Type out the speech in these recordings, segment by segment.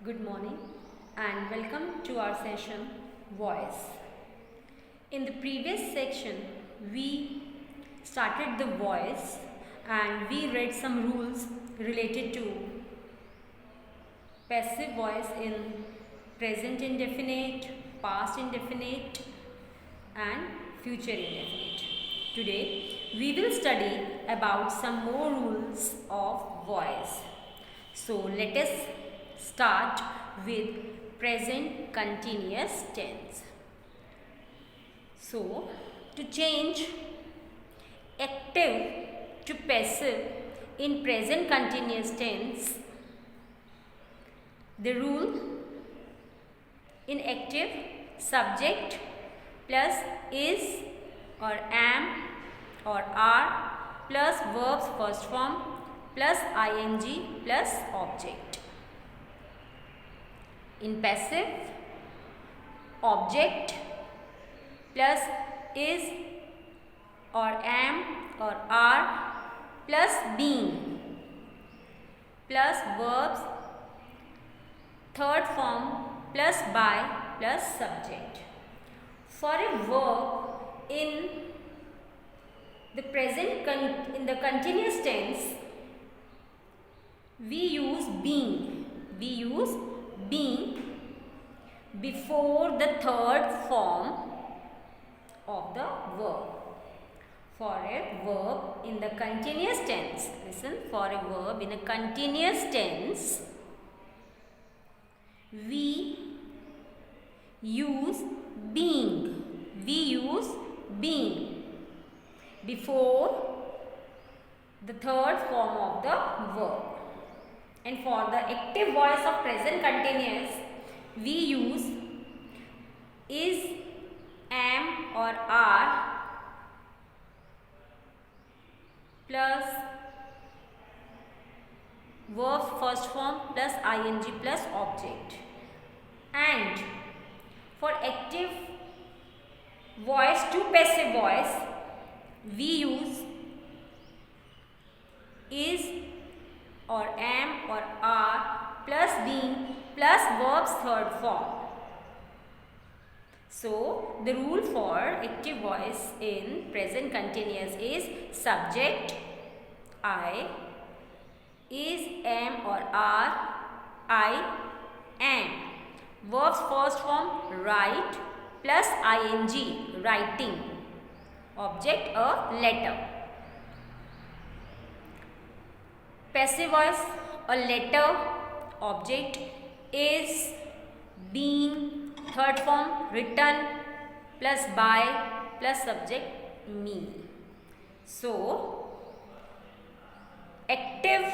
Good morning and welcome to our session Voice. In the previous section, we started the voice and we read some rules related to passive voice in present indefinite, past indefinite and future indefinite. Today, we will study about some more rules of voice. So, let us start with present continuous tense. So, to change active to passive in present continuous tense, the rule in active subject plus is or am or are plus verbs first form plus ing plus object. In passive, object plus is or am or are plus being plus verbs third form plus by plus subject. For a verb in the present in the continuous tense, we use being. We use being before the third form of the verb. For a verb in the continuous tense, listen, for a verb in a continuous tense, we use being. We use being before the third form of the verb. And for the active voice of present continuous, we use is, am or are plus verbs first form plus ing plus object. And for active voice to passive voice, we use is or am or are plus being plus verbs third form. So, the rule for active voice in present continuous is subject I, is, am or are, I am. Verbs first form write plus ing, writing. Object a letter. Passive voice, a letter. Object is, being, third form written plus by plus subject me. So, active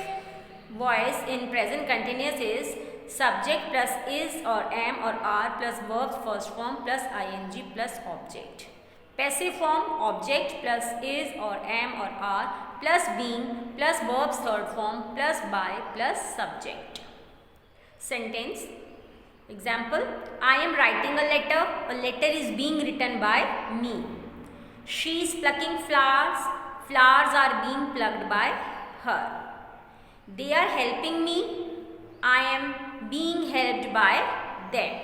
voice in present continuous is subject plus is or am or are plus verbs first form plus ing plus object. Passive form object plus is or am or are plus being plus verbs third form plus by plus subject. Sentence. Example, I am writing a letter. A letter is being written by me. She is plucking flowers. Flowers are being plucked by her. They are helping me. I am being helped by them.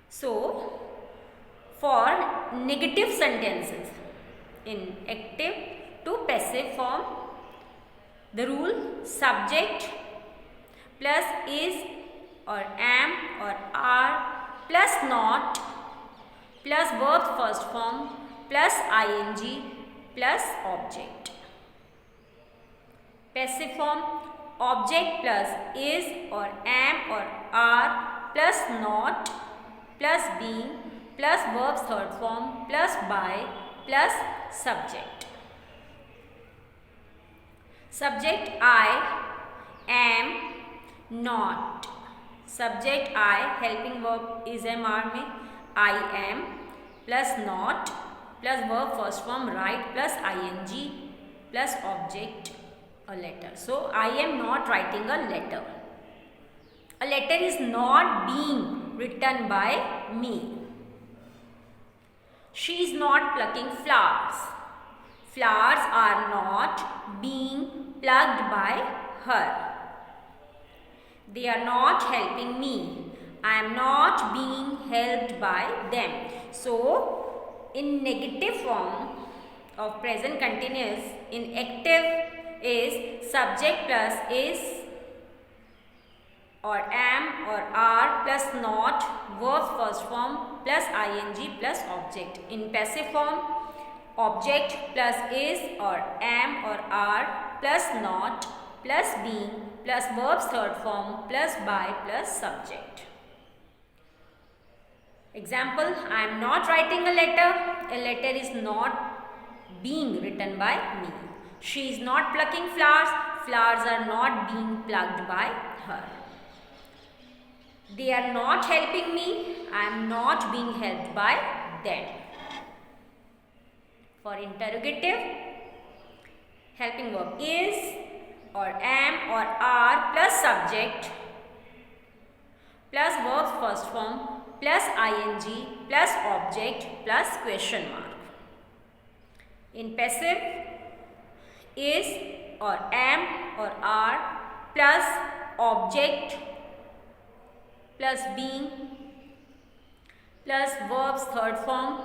So, for negative sentences in active to passive form, the rule subject plus is or am or are plus not plus verbs first form plus ing plus object. Passive form object plus is or am or are plus not plus being plus verbs third form plus by plus subject. Subject I, am, not. Subject I, helping verb is, am, are में I am plus not plus verb first form write plus ing plus object a letter. So, I am not writing a letter. A letter is not being written by me. She is not plucking flowers. Flowers are not being plucked by her. They are not helping me. I am not being helped by them. So, in negative form of present continuous, in active is subject plus is or am or are plus not, verbs first form plus ing plus object. In passive form, object plus is or am or are plus not plus being plus verbs third form plus by plus subject. Example, I am not writing a letter. A letter is not being written by me. She is not plucking flowers. Flowers are not being plucked by her. They are not helping me. I am not being helped by them. For interrogative, helping verb is or am or are plus subject plus verbs first form plus ing plus object plus question mark. In passive, is or am or are plus object plus being plus verbs third form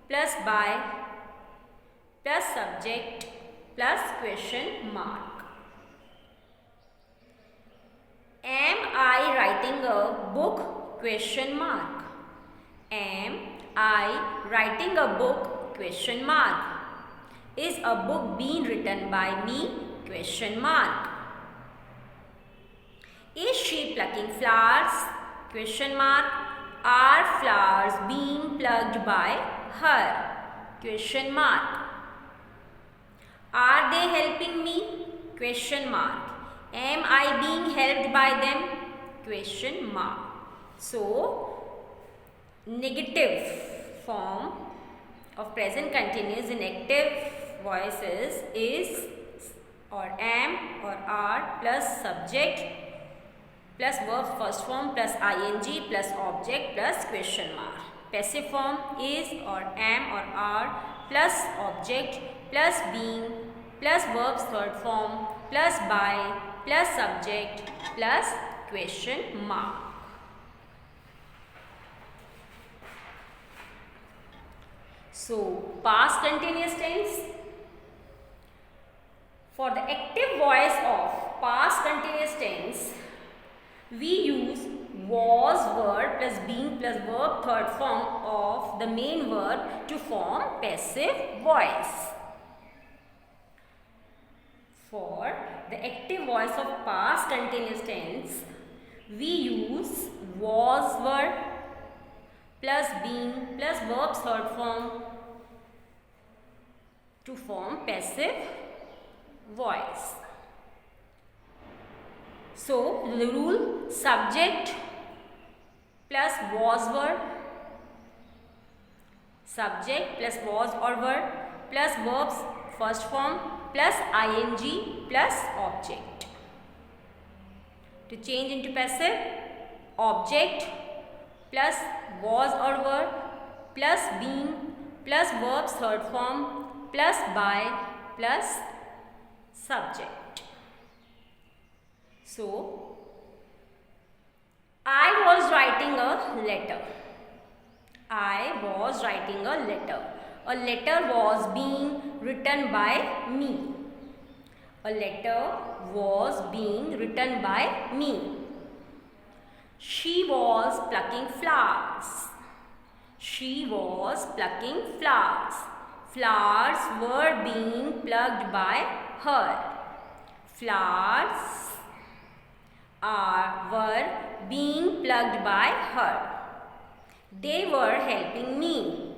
plus by plus subject plus question mark. Am I writing a book? Question mark. Am I writing a book? Question mark. Is a book being written by me? Question mark. Is she plucking flowers? Question mark. Are flowers being plucked by her? Question mark. Are they helping me? Question mark. Am I being helped by them? Question mark. So, negative form of present continuous in active voices is or am or are plus subject plus verb first form plus ing plus object plus question mark. Passive form is or am or are plus object plus being plus verbs third form plus by plus subject plus question mark. So, past continuous tense. For the active voice of past continuous tense, we use was word plus being plus verb third form of the main verb to form passive voice. For the active voice of past continuous tense, we use was word plus being plus verbs third form to form passive voice. So, the rule subject plus was word, subject plus was or word plus verbs first form plus ing plus object. To change into passive, object plus was or word plus being plus verbs third form plus by plus subject. So, I was writing a letter. I was writing a letter. A letter was being written by me. A letter was being written by me. She was plucking flowers. She was plucking flowers. Flowers were being plucked by her. Flowers were being plucked by her. They were helping me.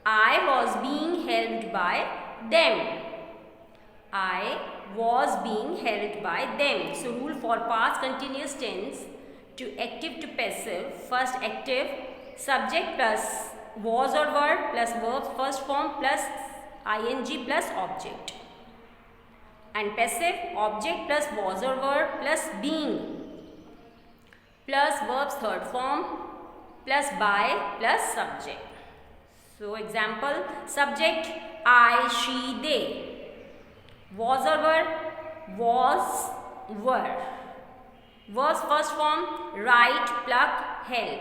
I was being helped by them. I was being helped by them. So, rule for past continuous tense to active to passive. First active, subject plus was or were plus verbs first form plus ing plus object. And passive, object plus was or were plus being plus verbs third form plus by plus subject. So, example, subject I, she, they. Was or were? Was, were. Verbs first form write, pluck, help.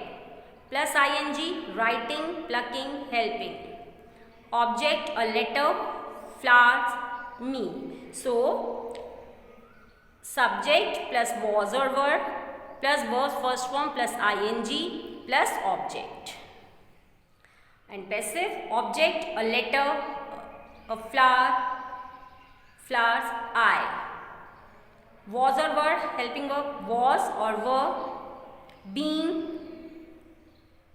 Plus ing, writing, plucking, helping. Object a letter, flowers, me. So subject plus was or were plus verbs first form plus ing plus object. And passive object a letter, a flower, flowers, I. Was or were helping verb was or were. Being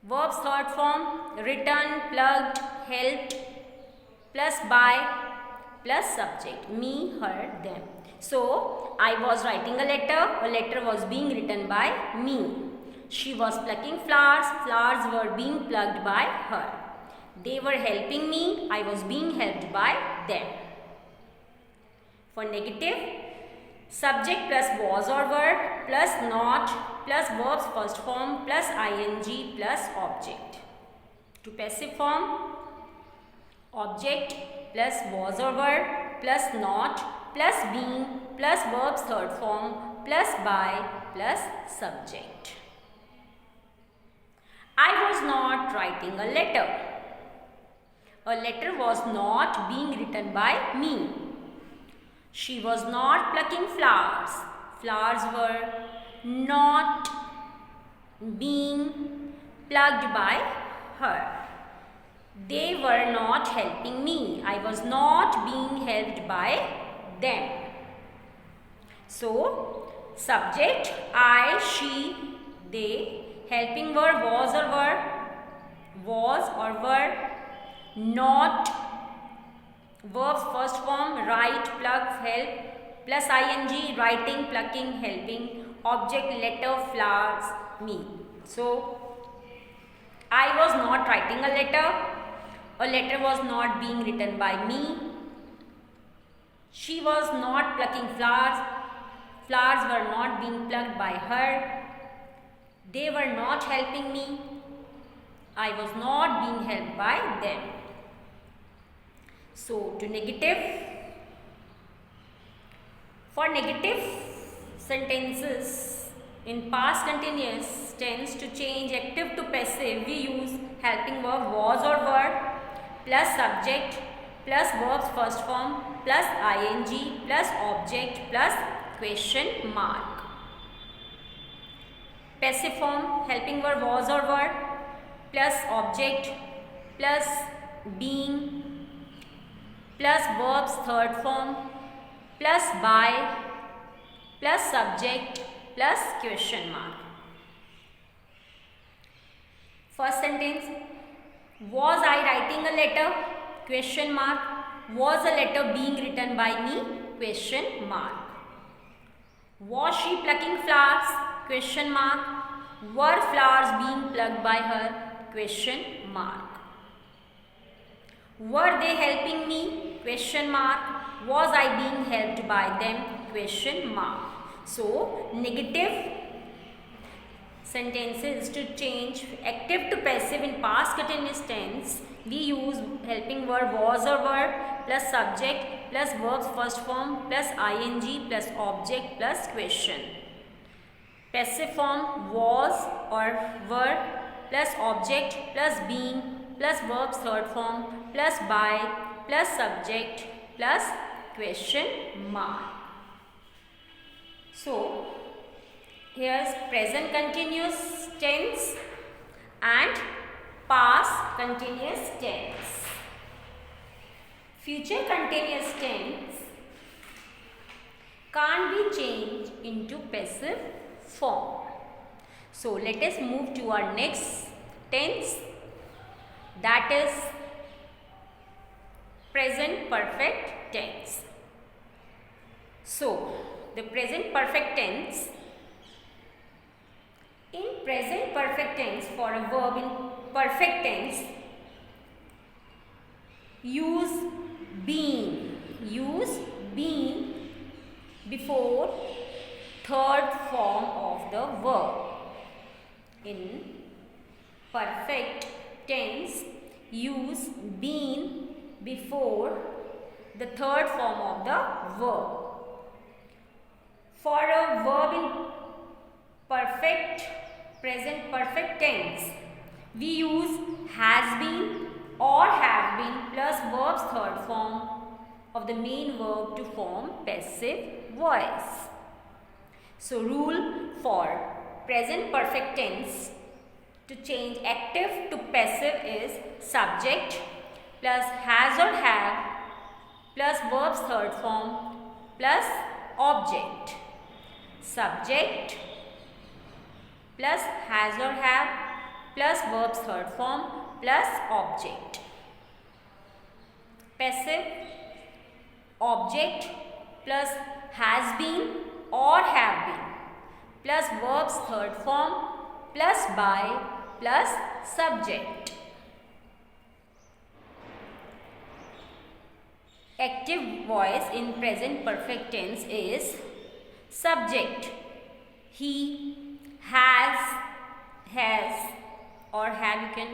verbs third form written, plugged, helped plus by plus subject me, her, them. So I was writing a letter was being written by me. She was plucking flowers, flowers were being plucked by her. They were helping me, I was being helped by them. For negative, subject plus was or were plus not plus verbs first form plus ing plus object. To passive form, object plus was or were plus not plus being plus verbs third form plus by plus subject. I was not writing a letter. A letter was not being written by me. She was not plucking flowers. Flowers were not being plucked by her. They were not helping me. I was not being helped by them. So, subject I, she, they. Helping verb was or were. Not verbs first form write, pluck, help plus ing writing, plucking, helping. Object letter, flowers, me. So I was not writing a letter. A letter was not being written by me. She was not plucking flowers. Flowers were not being plucked by her. They were not helping me. I was not being helped by them. So to negative. For negative sentences in past continuous tense, to change active to passive, we use helping verb was or were plus subject plus verbs first form plus ing plus object plus question mark. Passive form helping verb was or were plus object plus being plus verbs third form plus by plus subject plus question mark. First sentence, was I writing a letter? Question mark. Was a letter being written by me? Question mark. Was she plucking flowers? Question mark. Were flowers being plucked by her? Question mark. Were they helping me? Question mark. Was I being helped by them? Question mark. So, negative sentences to change active to passive in past continuous tense, we use helping verb was or were plus subject plus verbs first form plus ing plus object plus question. Passive form was or were plus object plus being plus verbs third form plus by plus subject plus question mark. So, here's present continuous tense and past continuous tense. Future continuous tense can't be changed into passive form. So, let us move to our next tense, that is present perfect tense. So, the present perfect tense, in present perfect tense, for a verb in perfect tense, use been before third form of the verb. In perfect tense, use been before the third form of the verb. For a verb in present perfect tense, we use has been or have been plus verb's third form of the main verb to form passive voice. So rule for present perfect tense to change active to passive is subject plus has or have plus verb's third form plus object. Subject plus has or have plus verb's third form plus object. Passive object plus has been or have been plus verb's third form plus by plus subject. Active voice in present perfect tense is subject. He has or have, you can.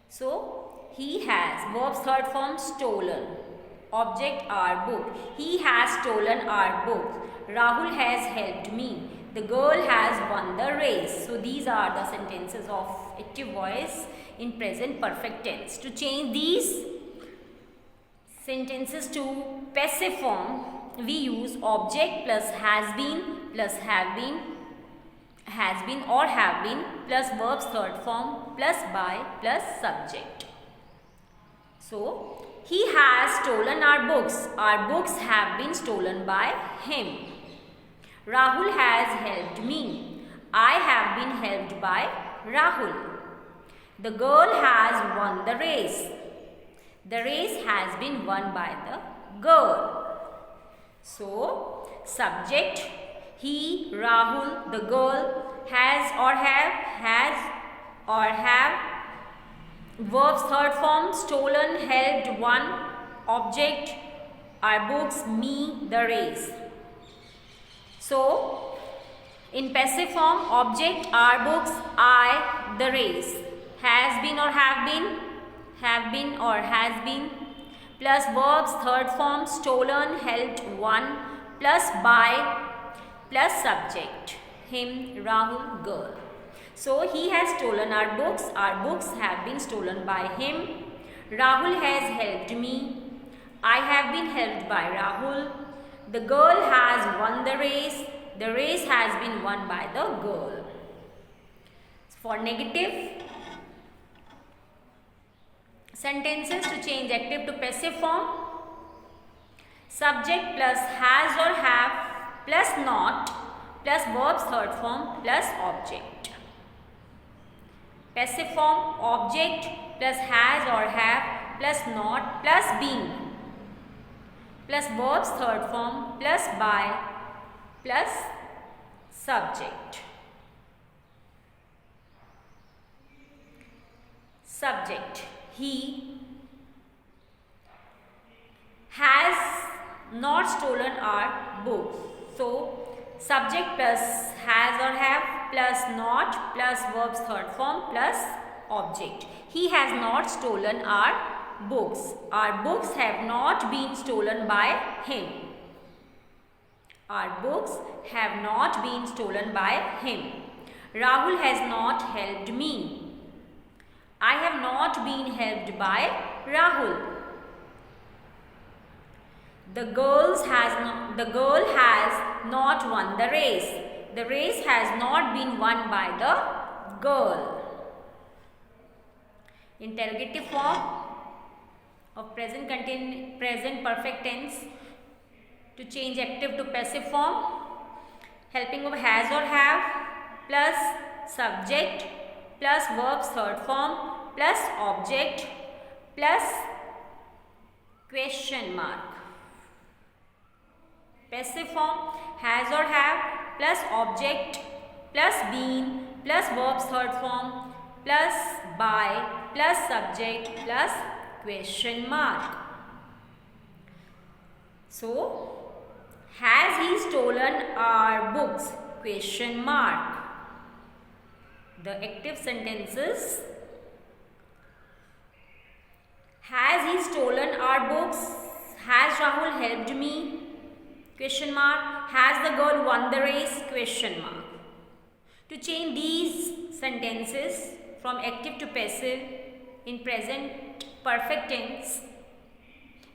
So he has, verb's third form stolen. Object our book. He has stolen our book. Rahul has helped me. The girl has won the race. So these are the sentences of active voice in present perfect tense. To change these sentences to passive form, we use object plus has been plus have been or have been plus verb's third form plus by plus subject. So he has stolen our books. Our books have been stolen by him. Rahul has helped me. I have been helped by Rahul. The girl has won the race. The race has been won by the girl. So, subject, he, Rahul, the girl, has or have, verbs third form, stolen, helped, won, object, our books, me, the race. So, in passive form, object, our books, I, the race, has been or have been or has been, plus verbs third form, stolen, helped, won, plus by, plus subject, him, Rahul, girl. So he has stolen our books have been stolen by him. Rahul has helped me. I have been helped by Rahul. The girl has won the race has been won by the girl. For negative sentences, to change active to passive form, subject plus has or have plus not plus verb's third form plus object. Passive form, object plus has or have plus not plus been plus verb's third form plus by plus subject. Subject, he has not stolen our books. So, subject plus has or have plus not plus verb's third form plus object. He has not stolen our books. Our books have not been stolen by him. Our books have not been stolen by him. Rahul has not helped me. I have not been helped by Rahul. The girl has not won the race. The race has not been won by the girl. Interrogative form of present perfect tense, to change active to passive form, helping of has or have plus subject plus verb's third form plus object plus question mark. Passive form, has or have plus object plus been plus verb's third form plus by plus subject plus question mark. So, has he stolen our books? Question mark. The active sentences: has he stolen our books? Has Rahul helped me? Question mark. Has the girl won the race? Question mark. To change these sentences from active to passive in present perfect tense,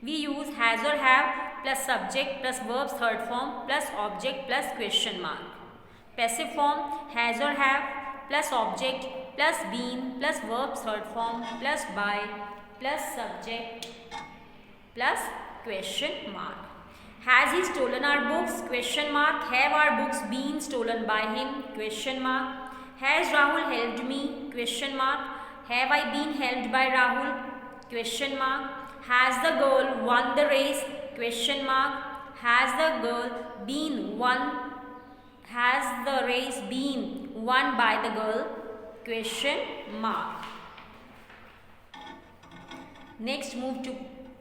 we use has or have plus subject plus verb's third form plus object plus question mark. Passive form has or have plus object plus been plus verb's third form plus by plus subject plus question mark. Has he stolen our books? Question mark. Have our books been stolen by him? Question mark. Has Rahul helped me? Question mark. Have I been helped by Rahul? Question mark. Has the girl won the race? Question mark. Has the girl been won? Has the race been won by the girl? Question mark. Next, move to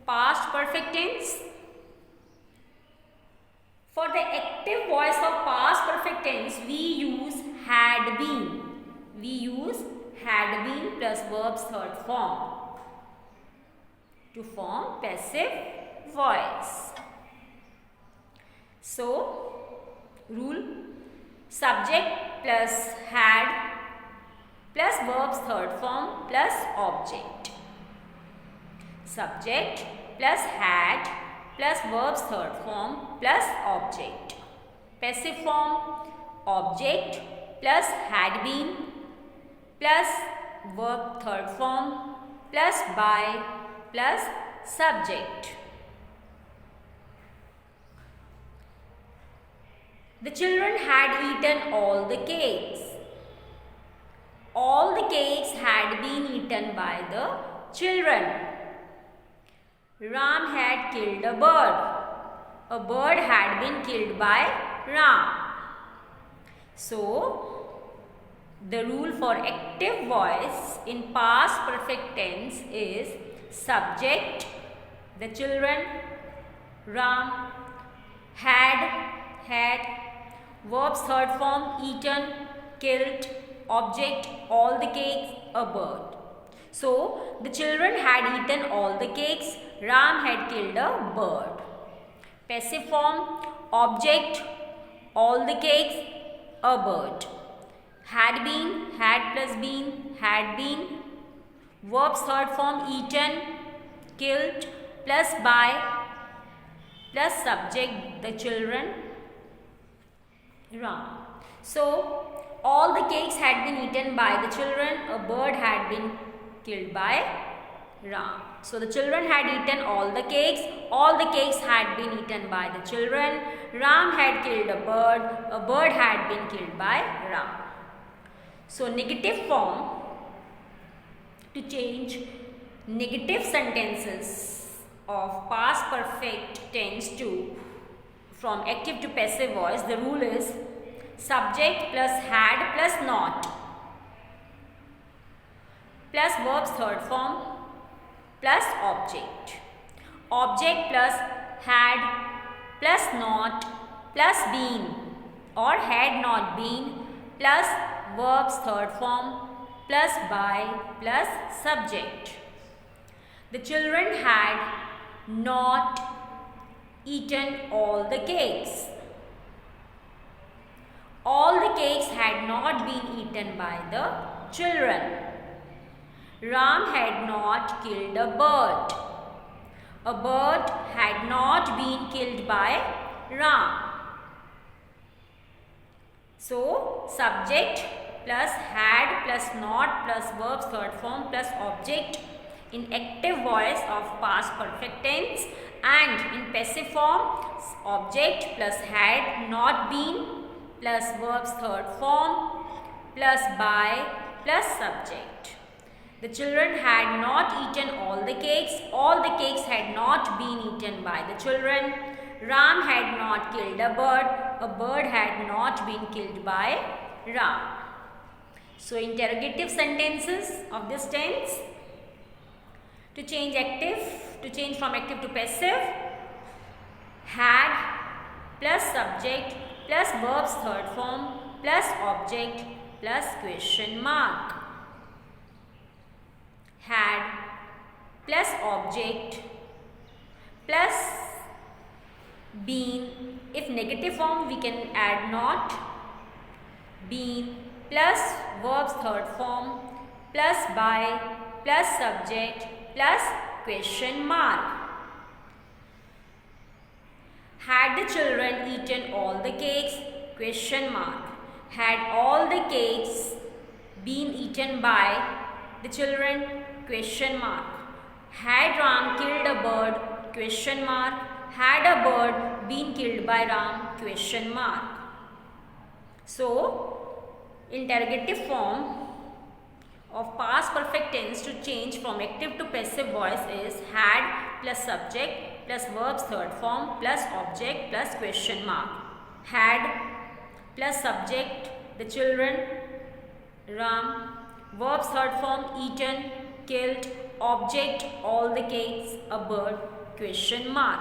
past perfect tense. For the active voice of past perfect tense, we use had been. We use had been plus verb's third form to form passive voice. So, rule: subject plus had plus verb's third form plus object. Subject plus had plus verb's third form plus object. Passive form: object plus had been plus verb third form plus by plus subject. The children had eaten all the cakes. All the cakes had been eaten by the children. Ram had killed a bird. A bird had been killed by Ram. So, the rule for active voice in past perfect tense is subject, the children, Ram, had, verb's third form, eaten, killed, object, all the cakes, a bird. So, the children had eaten all the cakes, Ram had killed a bird. Passive form: object, all the cakes, a bird. Had been, had plus been, had been. Verb's third form: eaten, killed, plus by, plus subject, the children, Ram. So, all the cakes had been eaten by the children, a bird had been killed by Ram. So, the children had eaten all the cakes had been eaten by the children, Ram had killed a bird had been killed by Ram. So, negative form: to change negative sentences of past perfect tense to from active to passive voice, the rule is subject plus had plus not plus verb's third form plus object. Object plus had plus not plus been or had not been plus verb's third form plus by plus subject. The children had not eaten all the cakes. All the cakes had not been eaten by the children. Ram had not killed a bird. A bird had not been killed by Ram. So, subject plus had plus not plus verb's third form plus object in active voice of past perfect tense, and in passive form object plus had not been plus verb's third form plus by plus subject. The children had not eaten all the cakes had not been eaten by the children. Ram had not killed a bird had not been killed by Ram. So, interrogative sentences of this tense. To change from active to passive: had plus subject plus verb's third form plus object plus question mark. Had plus object plus been. If negative form, we can add not. Been plus verb's third form plus by plus subject plus question mark. Had the children eaten all the cakes? Question mark. Had all the cakes been eaten by the children? Question mark. Had Ram killed a bird? Question mark. Had a bird been killed by Ram? Question mark. So, interrogative form of past perfect tense to change from active to passive voice is had plus subject plus verb's third form plus object plus question mark. Had plus subject the children, Ram, verb's third form eaten, killed, object all the cakes, a bird, question mark.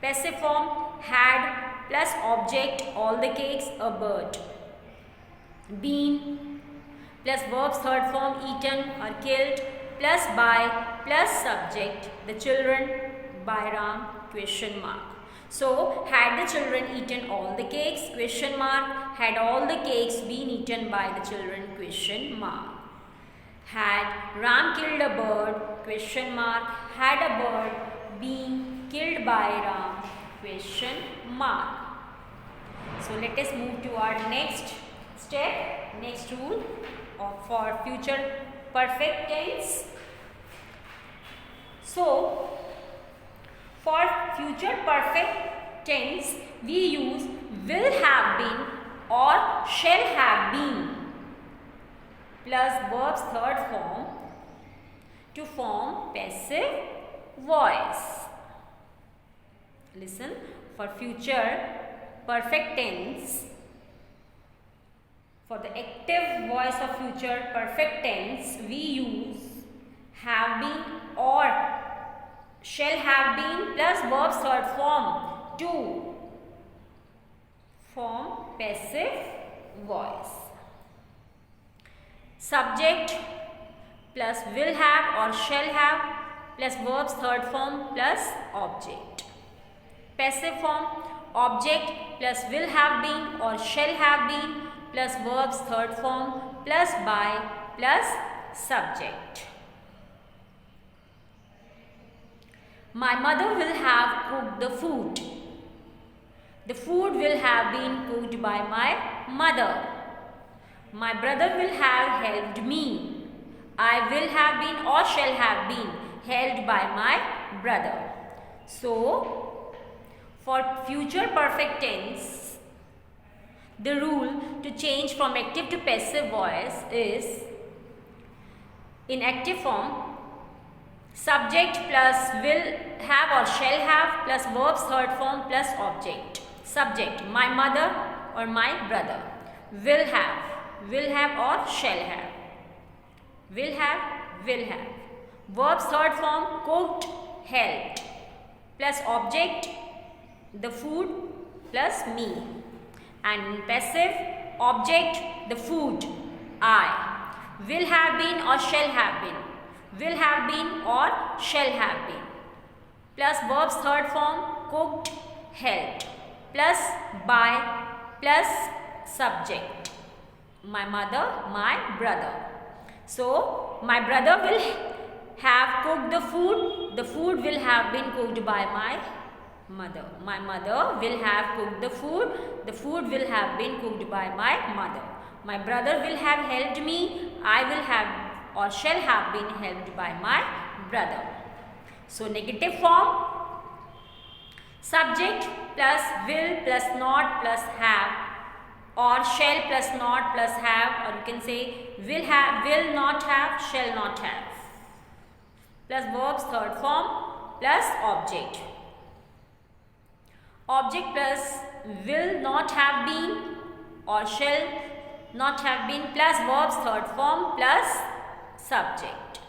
Passive form had plus object all the cakes, a bird. Been plus verb's third form eaten or killed plus by plus subject the children by Ram, question mark. So, had the children eaten all the cakes? Question mark. Had all the cakes been eaten by the children? Question mark. Had Ram killed a bird? Question mark. Had a bird been killed by Ram? Question mark. So, let us move to our next step, next rule for future perfect tense. So, for future perfect tense, we use will have been or shall have been plus verb's third form to form passive voice. Listen, for future perfect tense, for the active voice of future perfect tense, we use have been or shall have been plus verb's third form to form passive voice. Subject plus will have or shall have plus verb's third form plus object. Passive form object plus will have been or shall have been plus verb's third form plus by plus subject. My mother will have cooked the food. The food will have been cooked by my mother. My brother will have helped me. I will have been or shall have been held by my brother. So, for future perfect tense, the rule to change from active to passive voice is in active form, subject plus will have or shall have plus verb's third form plus object. Subject, my mother or my brother. Will have or shall have. Will have. Verb's third form cooked, helped. Plus object, the food plus me. And passive, object, the food, I. Will have been or shall have been. Will have been or shall have been. Plus verb's third form cooked, helped. Plus by plus subject. My mother, my brother. So, my brother will have cooked the food. The food will have been cooked by my mother. My mother will have cooked the food. The food will have been cooked by my mother. My brother will have helped me. I will have or shall have been helped by my brother. So, negative form, subject plus will plus not plus have or shall plus not plus have, or you can say will have, will not have, shall not have plus verb's third form plus object. Object plus will not have been or shall not have been plus verb's third form plus subject.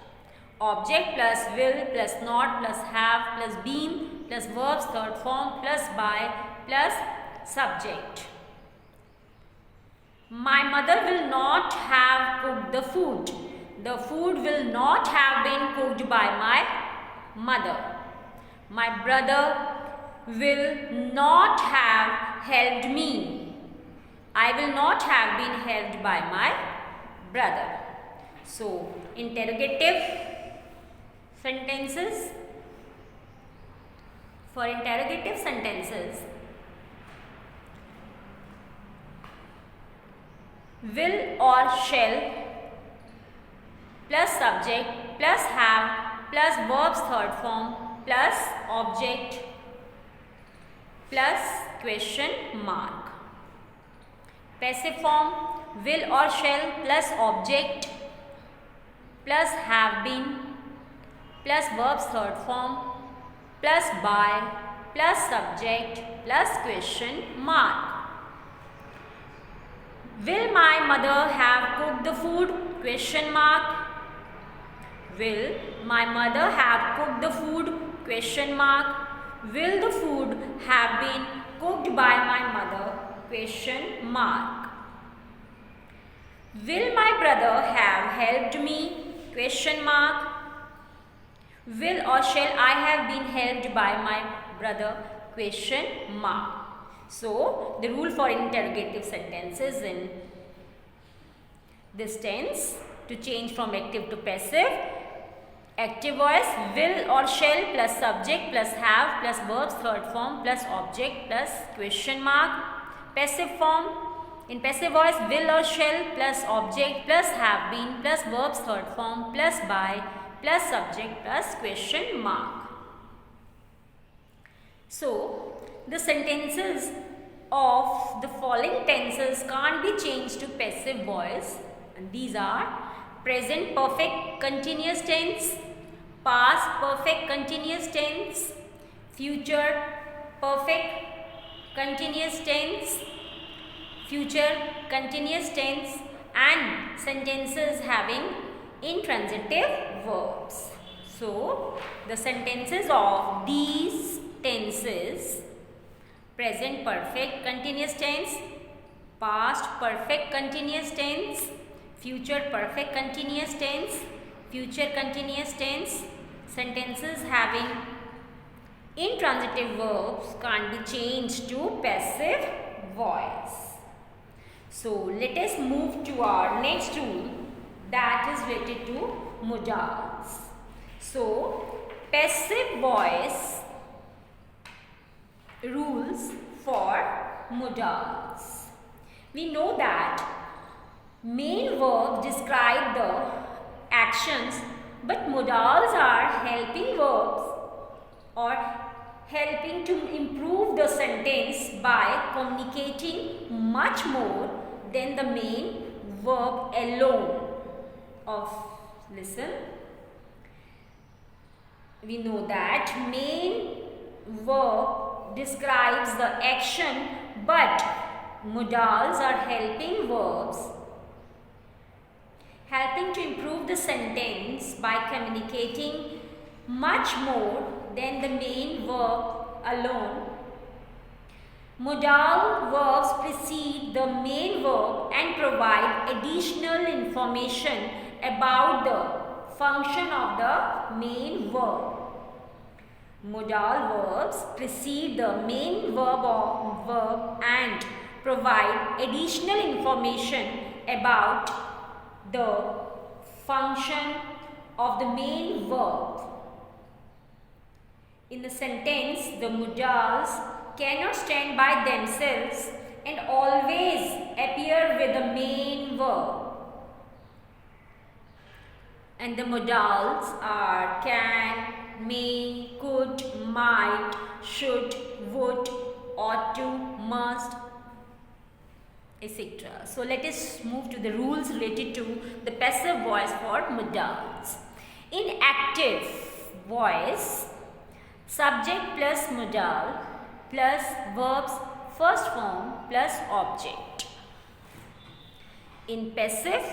Object plus will plus not plus have plus been plus verb's third form plus by plus subject. My mother will not have cooked the food. The food will not have been cooked by my mother. My brother will not have helped me. I will not have been helped by my brother. So, interrogative sentences. For interrogative sentences, will or shall plus subject plus have plus verb's third form plus object plus question mark. Passive form, will or shall plus object plus have been plus verb's third form plus by plus subject plus question mark. Will my mother have cooked the food? Question mark. Will my mother have cooked the food? Question mark. Will the food have been cooked by my mother? Question mark. Will my brother have helped me? Question mark. Will or shall I have been helped by my brother? Question mark. So, the rule for interrogative sentences in this tense, to change from active to passive. Active voice, will or shall plus subject plus have plus verb's third form plus object plus question mark. Passive form, in passive voice, will or shall plus object plus have been plus verb's third form plus by plus subject plus question mark. So, the sentences of the following tenses can't be changed to passive voice, and these are present perfect continuous tense, past perfect continuous tense, future perfect continuous tense, future continuous tense, and sentences having intransitive verbs. So, the sentences of these tenses: present perfect continuous tense, past perfect continuous tense, future perfect continuous tense, future continuous tense, sentences having intransitive verbs can't be changed to passive voice. So, let us move to our next rule, that is related to modals. So, passive voice rules for modals. We know that main verbs describe the actions, but modals are helping verbs or helping to improve the sentence by communicating much more than the main verb alone. Listen, we know that main verb describes the action, but modals are helping verbs, helping to improve the sentence by communicating much more than the main verb alone. Modal verbs precede the main verb and provide additional information about the function of the main verb. Modal verbs precede the main verb and provide additional information about the function of the main verb. In the sentence, the modals cannot stand by themselves and always appear with the main verb. And the modals are can, may, could, might, should, would, ought to, must, etc. So, let us move to the rules related to the passive voice for modals. In active voice, subject plus modal plus verb's first form plus object. In passive,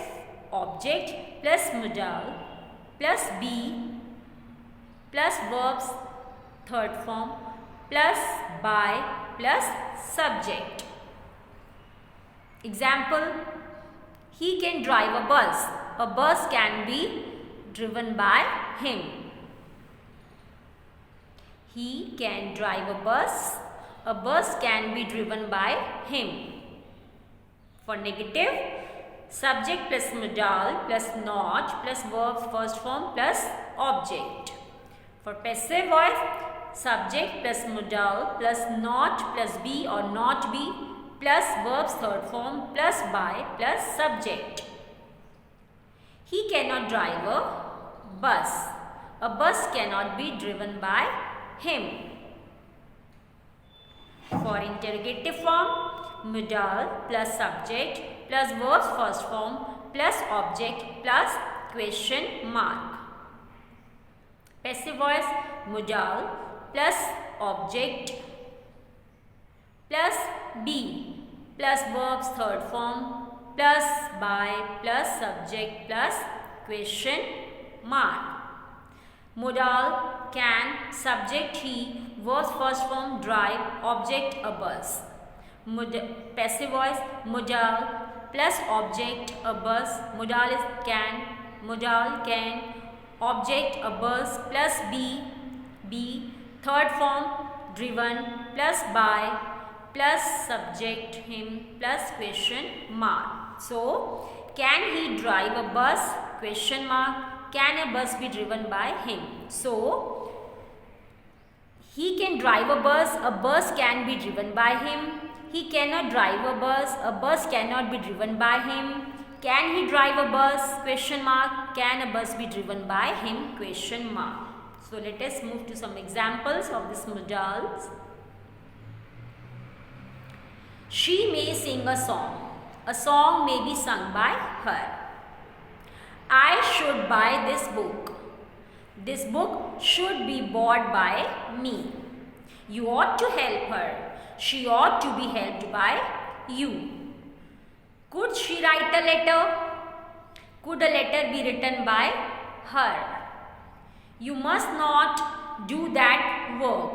object plus modal plus be plus verb's third form plus by plus subject. Example, he can drive a bus. A bus can be driven by him. He can drive a bus. A bus can be driven by him. For negative, subject plus modal plus not plus verb first form plus object. For passive voice, subject plus modal plus not plus be or not be plus verb's third form plus by plus subject. He cannot drive a bus. A bus cannot be driven by him. For interrogative form, modal plus subject plus verb's first form plus object plus question mark. Passive voice, modal plus object plus be plus verb's third form plus by plus subject plus question mark. Modal can, subject he, verb's first form drive, object a bus. Passive voice, modal plus object a bus. Modal is can, object a bus plus be, third form driven plus by plus subject him plus question mark. So, can he drive a bus? Question mark. Can a bus be driven by him? So, he can drive a bus can be driven by him. He cannot drive a bus cannot be driven by him. Can he drive a bus? Question mark. Can a bus be driven by him? Question mark. So, let us move to some examples of these modals. She may sing a song. A song may be sung by her. I should buy this book. This book should be bought by me. You ought to help her. She ought to be helped by you. Could she write a letter? Could a letter be written by her? You must not do that work.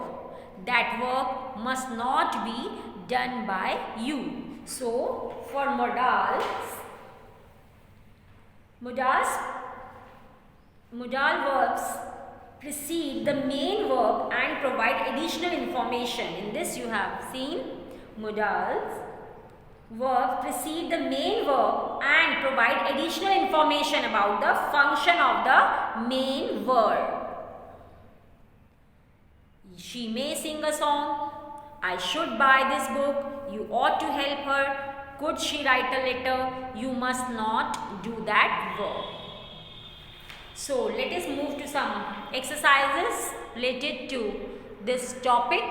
That work must not be done by you. So, for modal verbs precede the main verb and provide additional information. In this you have seen modals verbs precede the main verb and provide additional information about the function of the main verb. She may sing a song. I should buy this book. You ought to help her. Could she write a letter? You must not do that verb. So, let us move to some exercises related to this topic.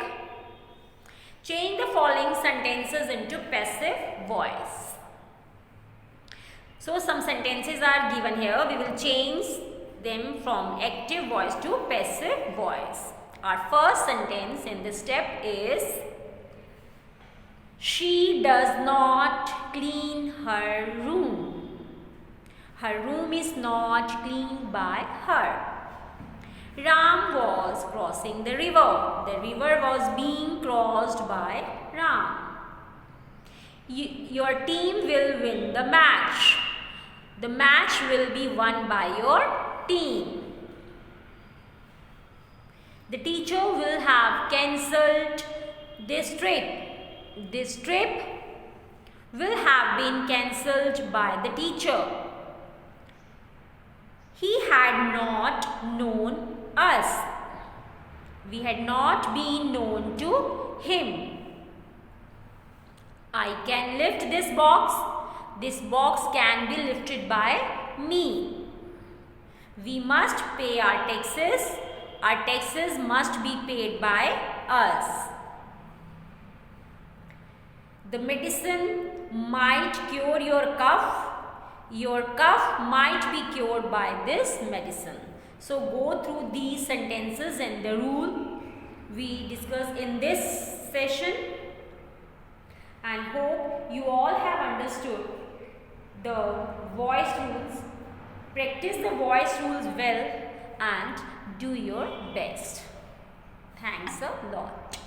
Change the following sentences into passive voice. So, some sentences are given here. We will change them from active voice to passive voice. Our first sentence in this step is, she does not clean her room. Her room is not cleaned by her. Ram was crossing the river. The river was being crossed by Ram. Your team will win the match. The match will be won by your team. The teacher will have cancelled this trip. This trip will have been cancelled by the teacher. He had not known us. We had not been known to him. I can lift this box. This box can be lifted by me. We must pay our taxes. Our taxes must be paid by us. The medicine might cure your cough. Your cough might be cured by this medicine. So, go through these sentences and the rule we discussed in this session, and hope you all have understood the voice rules. Practice the voice rules well and do your best. Thanks a lot.